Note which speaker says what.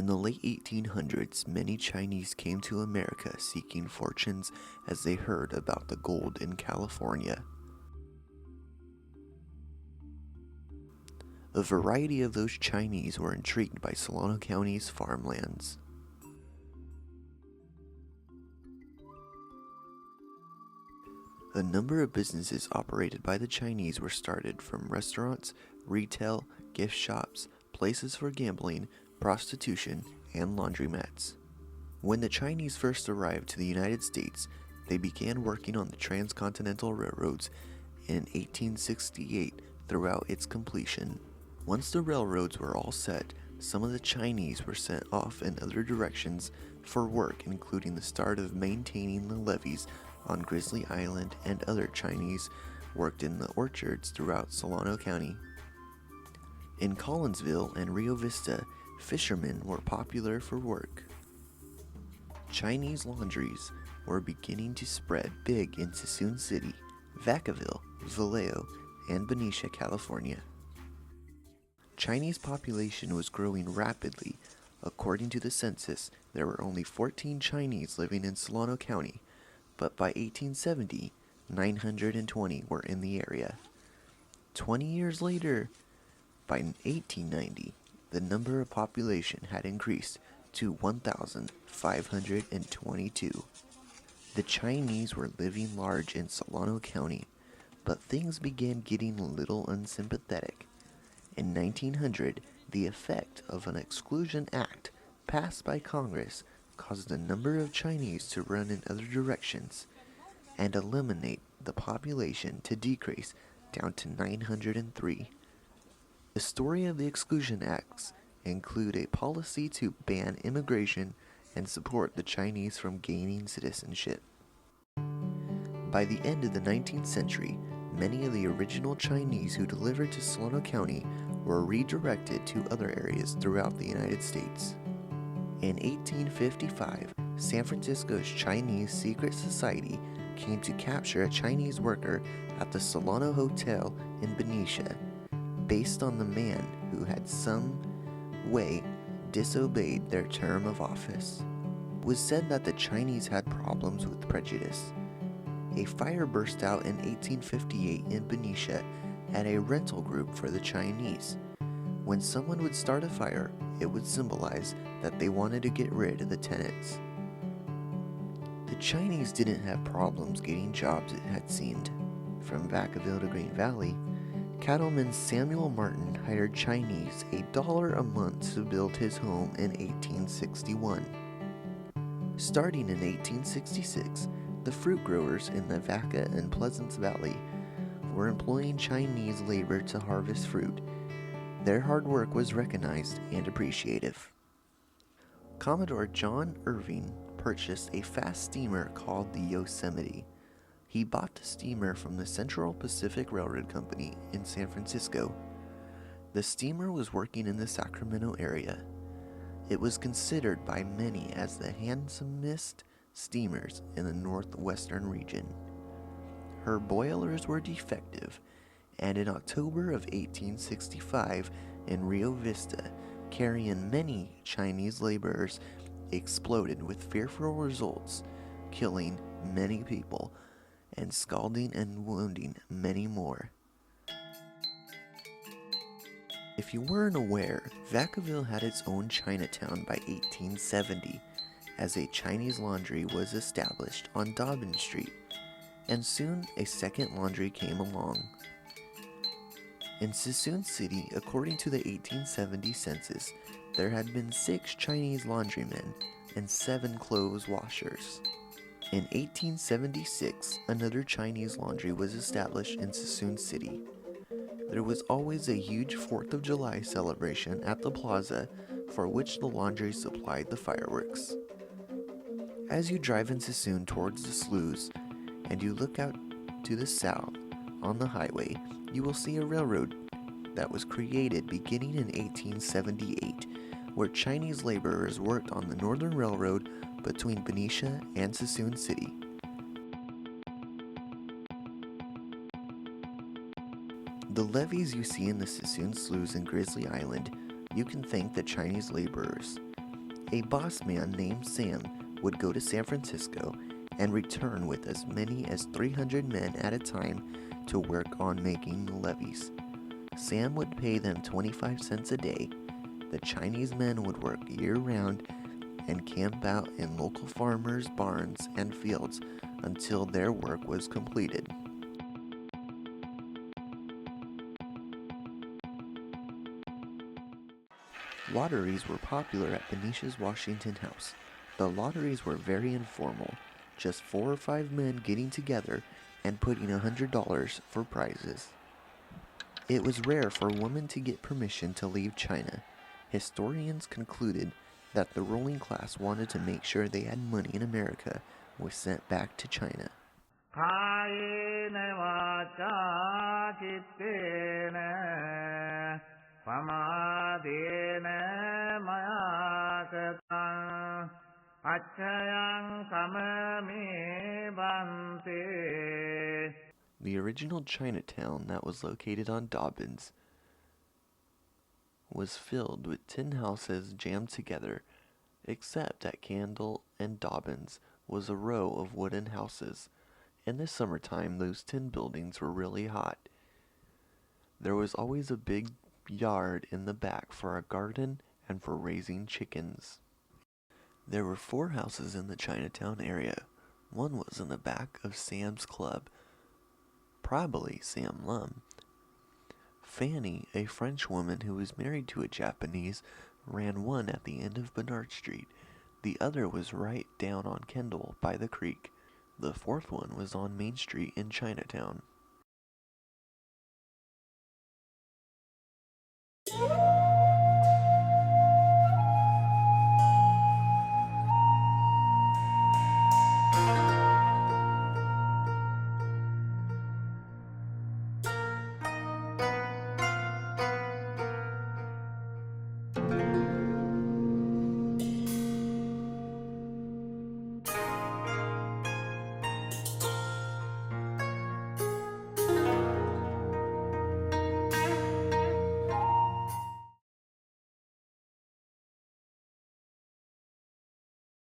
Speaker 1: In the late 1800s, many Chinese came to America seeking fortunes as they heard about the gold in California. A variety of those Chinese were intrigued by Solano County's farmlands. A number of businesses operated by the Chinese were started, from restaurants, retail, gift shops, places for gambling, prostitution, and laundromats. When the Chinese first arrived to the United States, they began working on the transcontinental railroads in 1868 throughout its completion. Once the railroads were all set, some of the Chinese were sent off in other directions for work, including the start of maintaining the levees on Grizzly Island, and other Chinese worked in the orchards throughout Solano County. In Collinsville and Rio Vista, fishermen were popular for work. Chinese laundries were beginning to spread big in Suisun City, Vacaville, Vallejo, and Benicia, California. Chinese population was growing rapidly. According to the census, there were only 14 Chinese living in Solano County, but by 1870, 920 were in the area. 20 years later, by 1890, the number of population had increased to 1,522. The Chinese were living large in Solano County, but things began getting a little unsympathetic. In 1900, the effect of an Exclusion Act passed by Congress caused the number of Chinese to run in other directions and eliminate the population to decrease down to 903. The story of the Exclusion Acts include a policy to ban immigration and support the Chinese from gaining citizenship. By the end of the 19th century, many of the original Chinese who delivered to Solano County were redirected to other areas throughout the United States. In 1855, San Francisco's Chinese Secret Society came to capture a Chinese worker at the Solano Hotel in Benicia, based on the man who had some way disobeyed their term of office. It was said that the Chinese had problems with prejudice. A fire burst out in 1858 in Benicia at a rental group for the Chinese. When someone would start a fire, it would symbolize that they wanted to get rid of the tenants. The Chinese didn't have problems getting jobs, it had seemed. From Vacaville to Green Valley, cattleman Samuel Martin hired Chinese $1 a month to build his home in 1861. Starting in 1866, the fruit growers in the Vaca and Pleasance Valley were employing Chinese labor to harvest fruit. Their hard work was recognized and appreciated. Commodore John Irving purchased a fast steamer called the Yosemite. He bought the steamer from the Central Pacific Railroad Company in San Francisco. The steamer was working in the Sacramento area. It was considered by many as the handsomest steamers in the northwestern region. Her boilers were defective, and in October of 1865, in Rio Vista, carrying many Chinese laborers, exploded with fearful results, killing many people and scalding and wounding many more. If you weren't aware, Vacaville had its own Chinatown by 1870, as a Chinese laundry was established on Dobbin Street, and soon a second laundry came along. In Suisun City, according to the 1870 census, there had been 6 Chinese laundrymen and 7 clothes washers. In 1876, another Chinese laundry was established in Suisun City. There was always a huge 4th of July celebration at the plaza, for which the laundry supplied the fireworks. As you drive in Suisun towards the sloughs, and you look out to the south on the highway, you will see a railroad that was created beginning in 1878, where Chinese laborers worked on the Northern Railroad between Benicia and Suisun City. The levees you see in the Suisun sloughs in Grizzly Island, you can thank the Chinese laborers. A boss man named Sam would go to San Francisco and return with as many as 300 men at a time to work on making the levees. Sam would pay them 25 cents a day. The Chinese men would work year-round and camp out in local farmers' barns and fields until their work was completed. Lotteries were popular at Benicia's Washington house. The lotteries were very informal, just 4 or 5 men getting together and putting $100 for prizes. It was rare for a woman to get permission to leave China. Historians concluded that the ruling class wanted to make sure they had money in America was sent back to China. The original Chinatown that was located on Dobbins was filled with tin houses jammed together, except at Candle and Dobbins was a row of wooden houses. In the summertime, those tin buildings were really hot. There was always a big yard in the back for a garden and for raising chickens. There were 4 houses in the Chinatown area. One was in the back of Sam's Club, probably Sam Lum. Fanny, a French woman who was married to a Japanese, ran one at the end of Bernard Street. The other was right down on Kendall by the creek. The 4th one was on Main Street in Chinatown.